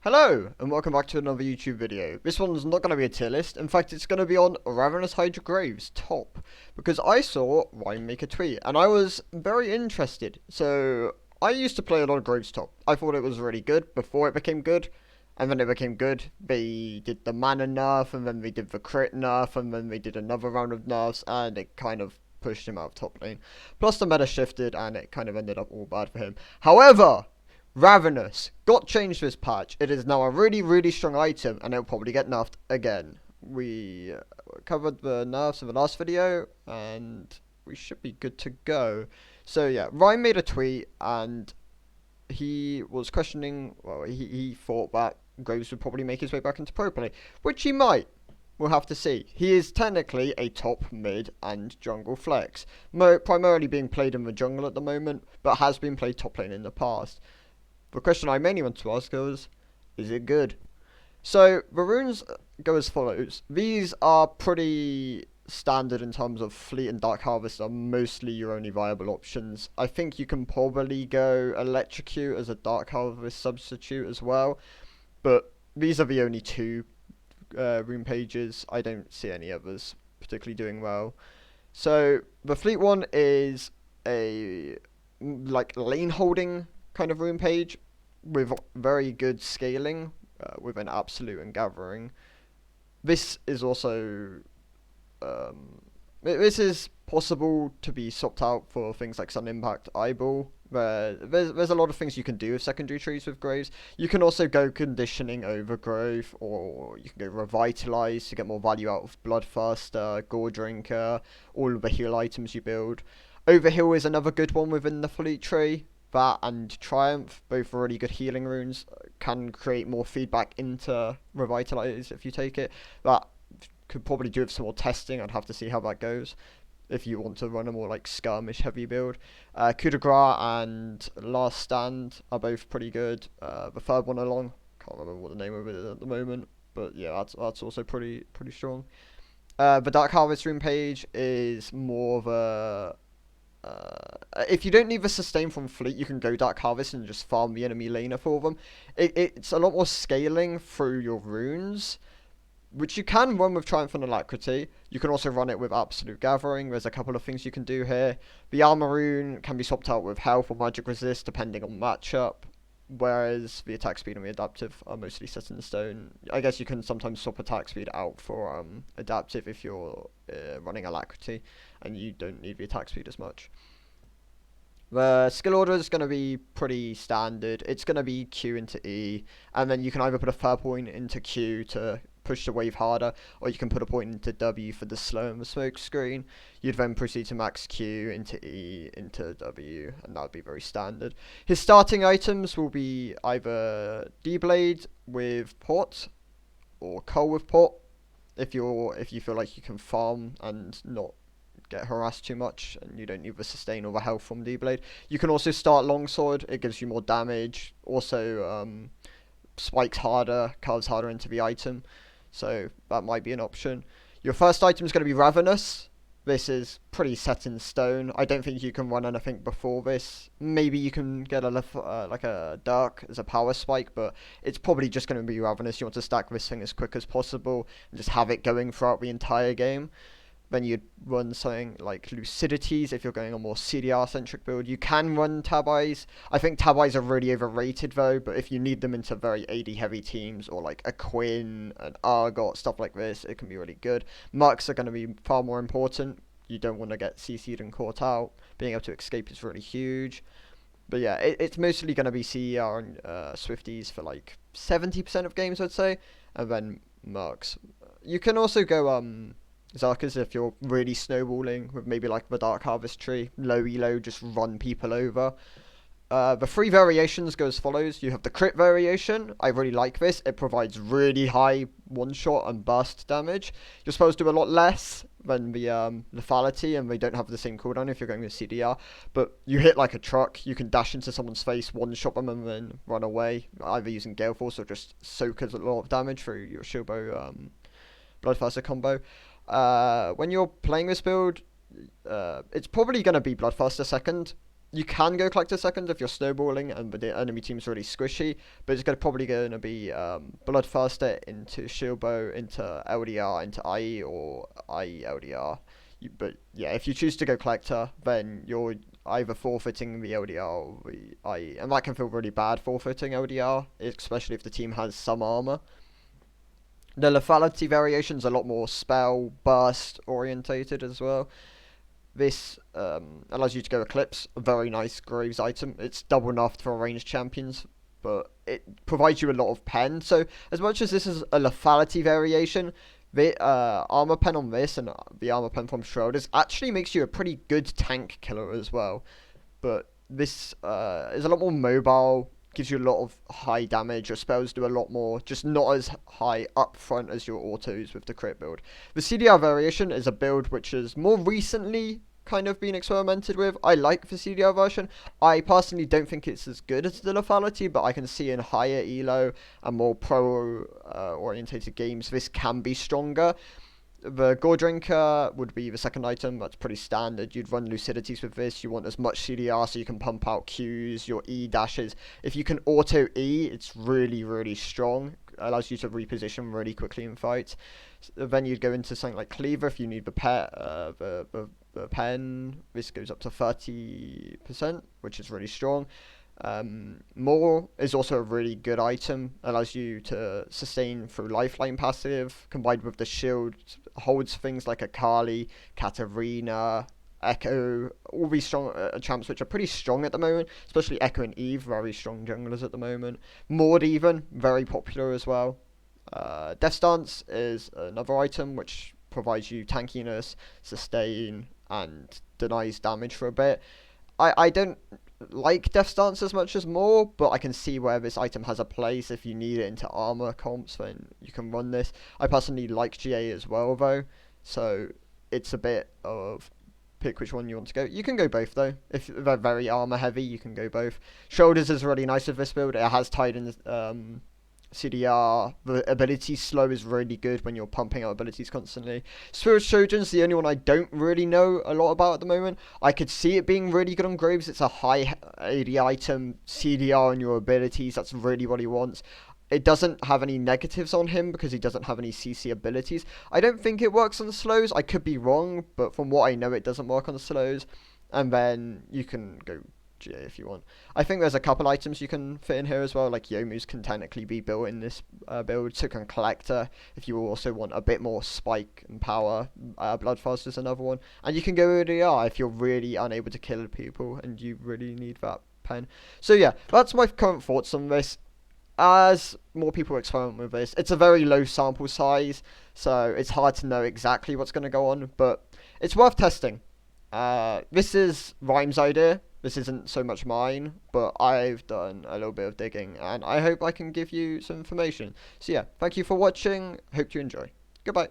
Hello, and welcome back to another YouTube video. This one's not going to be a tier list. In fact, it's going to be on Ravenous Hydra Graves top. Because I saw Rune make a tweet, and I was very interested. So, I used to play a lot of Graves top. I thought it was really good before it became good. And then it became good. They did the mana nerf, and then they did the crit nerf, and then they did another round of nerfs, and it kind of pushed him out of top lane. Plus the meta shifted, and it kind of ended up all bad for him. However, Ravenous got changed this patch. It is now a really strong item, and it'll probably get nerfed again. We covered the nerfs in the last video, and we should be good to go. So yeah, Ryan made a tweet, and he was questioning, well, he thought that Graves would probably make his way back into pro play, which he might. We'll have to see. He is technically a top, mid, and jungle flex, primarily being played in the jungle at the moment, but has been played top lane in the past. The question I mainly want to ask is it good? So, the runes go as follows. These are pretty standard in terms of Fleet and Dark Harvest are mostly your only viable options. I think you can probably go Electrocute as a Dark Harvest substitute as well, but these are the only two rune pages. I don't see any others particularly doing well. So, the Fleet one is a lane holding kind of rune page with very good scaling with an absolute and gathering. This is also this is possible to be swapped out for things like Sun Impact Eyeball. There's a lot of things you can do with secondary trees with Graves. You can also go Conditioning over Growth, or you can go Revitalize to get more value out of Bloodthirster, Gore Drinker, all of the heal items you build. Overheal is another good one within the Fleet tree. That and Triumph, both really good healing runes, can create more feedback into Revitalize if you take it. That could probably do with some more testing. I'd have to see how that goes if you want to run a more like skirmish heavy build. Coup de grace and Last Stand are both pretty good. The third one along, can't remember what the name of it is at the moment, but yeah, that's also pretty strong. The Dark Harvest rune page is more of a if you don't need the sustain from Fleet, you can go Dark Harvest and just farm the enemy laner for them. It's a lot more scaling through your runes, which you can run with Triumph and Alacrity. You can also run it with Absolute Gathering. There's a couple of things you can do here. The Armor rune can be swapped out with Health or Magic Resist depending on matchup, whereas the attack speed and the adaptive are mostly set in stone. I guess you can sometimes swap attack speed out for adaptive if you're running Alacrity and you don't need the attack speed as much. The skill order is going to be pretty standard. It's going to be Q into E, and then you can either put a third point into Q to push the wave harder, or you can put a point into W for the slow and the smoke screen. You'd then proceed to max Q into E into W, and that would be very standard. His starting items will be either D-Blade with Port, or Cull with Port, if you feel like you can farm and not get harassed too much and you don't need the sustain or the health from D-Blade. You can also start Longsword, it gives you more damage, also spikes harder, carves harder into the item, so that might be an option. Your first item is going to be Ravenous. This is pretty set in stone. I don't think you can run anything before this. Maybe you can get like a Dark as a power spike, but it's probably just going to be Ravenous. You want to stack this thing as quick as possible and just have it going throughout the entire game. Then you'd run something like Lucidities if you're going a more CDR-centric build. You can run Tab Eyes. I think Tab Eyes are really overrated though, but if you need them into very AD-heavy teams, or like a Quinn, an Argot, stuff like this, it can be really good. Mercs are going to be far more important. You don't want to get CC'd and caught out. Being able to escape is really huge. But yeah, it's mostly going to be CER and Swifties for like 70% of games, I'd say. And then Mercs. You can also go Zarkas if you're really snowballing with maybe like the Dark Harvest tree. Low elo, just run people over. The three variations go as follows. You have the crit variation. I really like this. It provides really high one-shot and burst damage. You're supposed to do a lot less than the lethality, and they don't have the same cooldown if you're going with CDR. But you hit like a truck. You can dash into someone's face, one-shot them, and then run away, either using Gale Force or just soak a lot of damage through your Shilbo Bloodthirster combo. When you're playing this build, it's probably going to be Bloodthirster second. You can go collector second if you're snowballing and the enemy team's really squishy, but it's probably going to be Bloodthirster into Shield Bow, into LDR, into IE, or IE LDR. But yeah, if you choose to go collector, then you're either forfeiting the LDR or the IE, and that can feel really bad forfeiting LDR, especially if the team has some armor. The lethality variation is a lot more spell burst orientated as well. This allows you to go Eclipse, a very nice Graves item. It's double nerfed for ranged champions, but it provides you a lot of pen. So as much as this is a lethality variation, the armor pen on this and the armor pen from Shrouders actually makes you a pretty good tank killer as well. But this is a lot more mobile, gives you a lot of high damage. Your spells do a lot more, just not as high up front as your autos with the crit build. The CDR variation is a build which has more recently kind of been experimented with. I like the CDR version. I personally don't think it's as good as the lethality, but I can see in higher elo and more pro orientated games this can be stronger. The Gore Drinker would be the second item. That's pretty standard. You'd run Lucidities with this. You want as much CDR so you can pump out Qs, your E dashes. If you can auto E, it's really, really strong. It allows you to reposition really quickly in fights. Then you'd go into something like Cleaver if you need the pen. This goes up to 30%, which is really strong. More is also a really good item, allows you to sustain through lifeline passive, combined with the shield, holds things like Akali, Katarina, Echo, all these strong champs which are pretty strong at the moment, especially Echo and Eve, very strong junglers at the moment. Maud even, very popular as well. Death Stance is another item which provides you tankiness, sustain, and denies damage for a bit. I don't like Death Stance as much as more, but I can see where this item has a place. If you need it into armor comps, then you can run this. I personally like GA as well though, so it's a bit of pick which one you want to go. You can go both though. If they're very armor heavy, you can go both. Shoulders is really nice with this build. It has tied in CDR. The ability slow is really good when you're pumping out abilities constantly. Spirit Shogun's the only one I don't really know a lot about at the moment. I could see it being really good on Graves. It's a high AD item, CDR on your abilities. That's really what he wants. It doesn't have any negatives on him because he doesn't have any CC abilities. I don't think it works on the slows. I could be wrong, but from what I know, it doesn't work on the slows. And then you can go GA if you want. I think there's a couple items you can fit in here as well, like Yomu's can technically be built in this build, so can Collector if you also want a bit more spike and power. Bloodfast is another one, and you can go ODR if you're really unable to kill people and you really need that pen. So yeah, that's my current thoughts on this. As more people experiment with this, it's a very low sample size, so it's hard to know exactly what's going to go on, but it's worth testing. This is Rhyme's idea. This isn't so much mine, but I've done a little bit of digging, and I hope I can give you some information. So yeah, thank you for watching. Hope you enjoy. Goodbye.